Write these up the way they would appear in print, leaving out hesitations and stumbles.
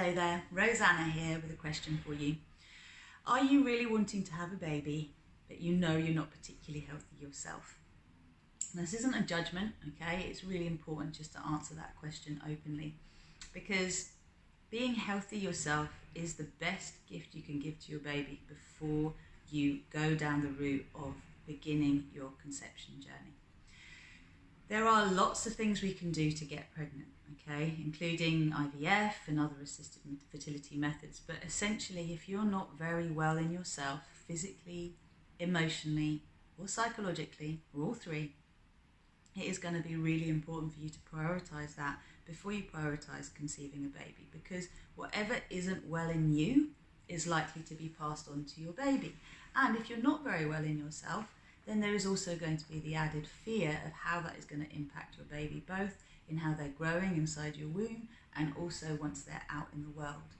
Hello there, Rosanna here with a question for you. Are you really wanting to have a baby, but you know you're not particularly healthy yourself? This isn't a judgment, okay? It's really important just to answer that question openly, because being healthy yourself is the best gift you can give to your baby before you go down the route of beginning your conception journey. There are lots of things we can do to get pregnant, okay, including IVF and other assisted fertility methods. But essentially, if you're not very well in yourself, physically, emotionally, or psychologically, or all three, it is going to be really important for you to prioritize that before you prioritize conceiving a baby, because whatever isn't well in you is likely to be passed on to your baby. And if you're not very well in yourself, then there is also going to be the added fear of how that is going to impact your baby, both in how they're growing inside your womb and also once they're out in the world.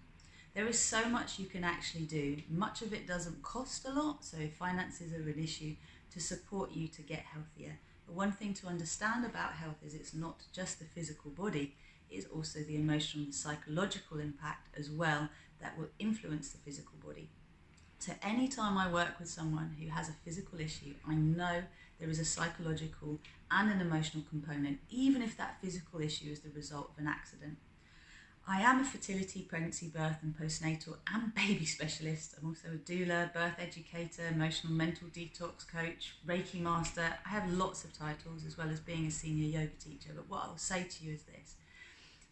There is so much you can actually do. Much of it doesn't cost a lot, so finances are an issue to support you to get healthier. But one thing to understand about health is it's not just the physical body, it's also the emotional and psychological impact as well that will influence the physical body. So any time I work with someone who has a physical issue, I know there is a psychological and an emotional component, even if that physical issue is the result of an accident. I am a fertility, pregnancy, birth and postnatal and baby specialist. I'm also a doula, birth educator, emotional mental detox coach, Reiki master. I have lots of titles as well as being a senior yoga teacher. But what I'll say to you is this: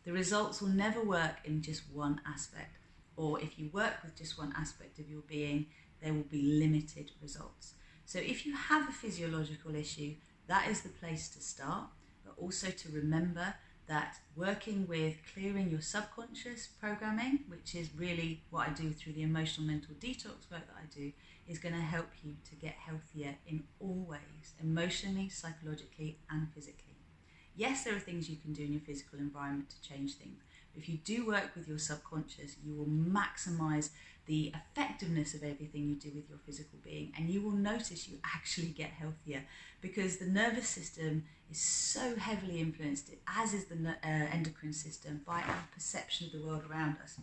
the results will never work in just one aspect. Or if you work with just one aspect of your being, there will be limited results. So if you have a physiological issue, that is the place to start, but also to remember that working with clearing your subconscious programming, which is really what I do through the emotional mental detox work that I do, is going to help you to get healthier in all ways, emotionally, psychologically, and physically. Yes, there are things you can do in your physical environment to change things. If you do work with your subconscious, you will maximize the effectiveness of everything you do with your physical being, and you will notice you actually get healthier, because the nervous system is so heavily influenced, as is the endocrine system, by our perception of the world around us.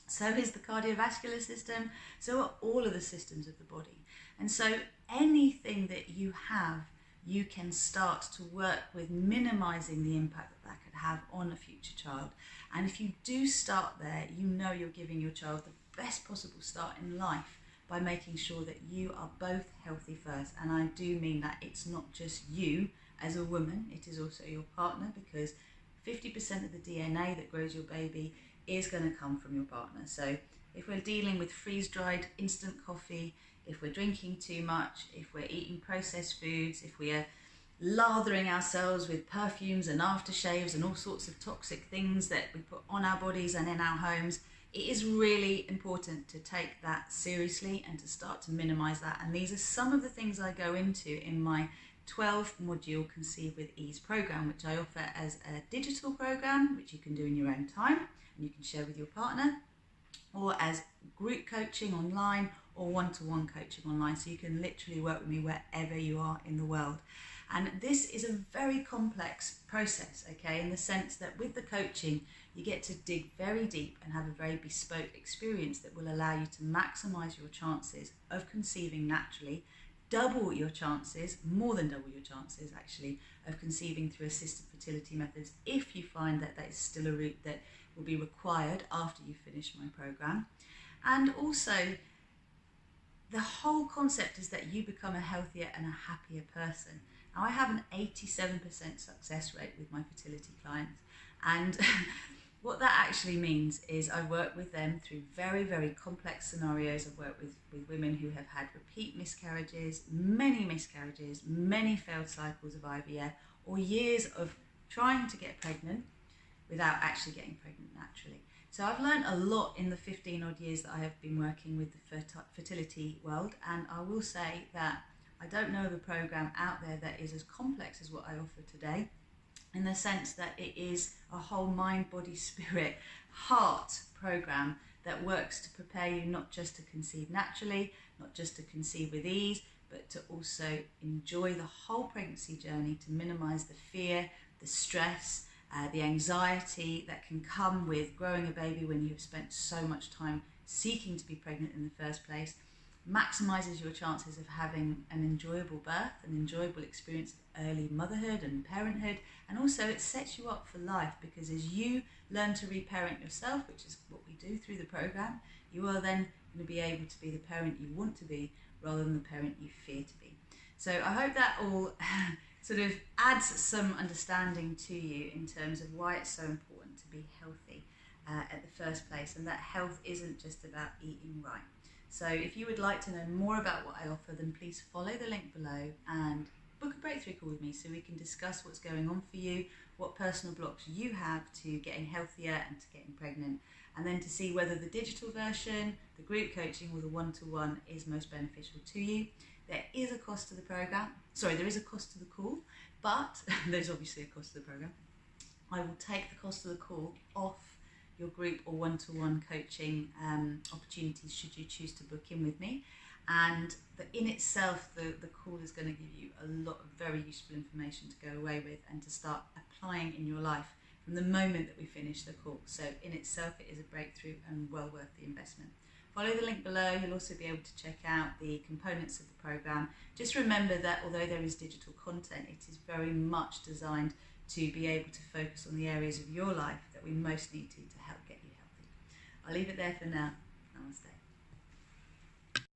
So is the cardiovascular system, so are all of the systems of the body. And so anything that you have, you can start to work with minimizing the impact that that could have on a future child. And if you do start there, you know you're giving your child the best possible start in life by making sure that you are both healthy first. And I do mean that it's not just you as a woman, it is also your partner, because 50% of the DNA that grows your baby is going to come from your partner. So if we're dealing with freeze-dried instant coffee, if we're drinking too much, if we're eating processed foods, if we are lathering ourselves with perfumes and aftershaves and all sorts of toxic things that we put on our bodies and in our homes, it is really important to take that seriously and to start to minimize that. And these are some of the things I go into in my 12-module Conceive with Ease program, which I offer as a digital program, which you can do in your own time and you can share with your partner, or as group coaching online or one-to-one coaching online. So you can literally work with me wherever you are in the world. And this is a very complex process, okay, in the sense that with the coaching, you get to dig very deep and have a very bespoke experience that will allow you to maximize your chances of conceiving naturally, double your chances, more than double your chances actually, of conceiving through assisted fertility methods if you find that that is still a route that will be required after you finish my program. And also, the whole concept is that you become a healthier and a happier person. Now, I have an 87% success rate with my fertility clients, and what that actually means is I work with them through very, very complex scenarios. I've worked with women who have had repeat miscarriages, many failed cycles of IVF, or years of trying to get pregnant without actually getting pregnant naturally. So I've learned a lot in the 15 odd years that I have been working with the fertility world, and I will say that I don't know of a program out there that is as complex as what I offer today, in the sense that it is a whole mind, body, spirit, heart program that works to prepare you not just to conceive naturally, not just to conceive with ease, but to also enjoy the whole pregnancy journey, to minimize the fear, the stress, the anxiety that can come with growing a baby when you've spent so much time seeking to be pregnant in the first place, maximizes your chances of having an enjoyable birth, an enjoyable experience of early motherhood and parenthood, and also it sets you up for life, because as you learn to reparent yourself, which is what we do through the program, you are then going to be able to be the parent you want to be rather than the parent you fear to be. So I hope that all sort of adds some understanding to you in terms of why it's so important to be healthy at the first place, and that health isn't just about eating right. So if you would like to know more about what I offer, then please follow the link below and book a breakthrough call with me so we can discuss what's going on for you, what personal blocks you have to getting healthier and to getting pregnant, and then to see whether the digital version, the group coaching, or the one-to-one is most beneficial to you. There is a cost to the program. Sorry, there is a cost to the call, but there's obviously a cost to the program. I will take the cost of the call off your group or one-to-one coaching opportunities should you choose to book in with me. And in itself, the call is going to give you a lot of very useful information to go away with and to start applying in your life from the moment that we finish the call. So in itself, it is a breakthrough and well worth the investment. Follow the link below. You'll also be able to check out the components of the program. Just remember that although there is digital content, it is very much designed to be able to focus on the areas of your life that we most need to help get you healthy. I'll leave it there for now. Namaste.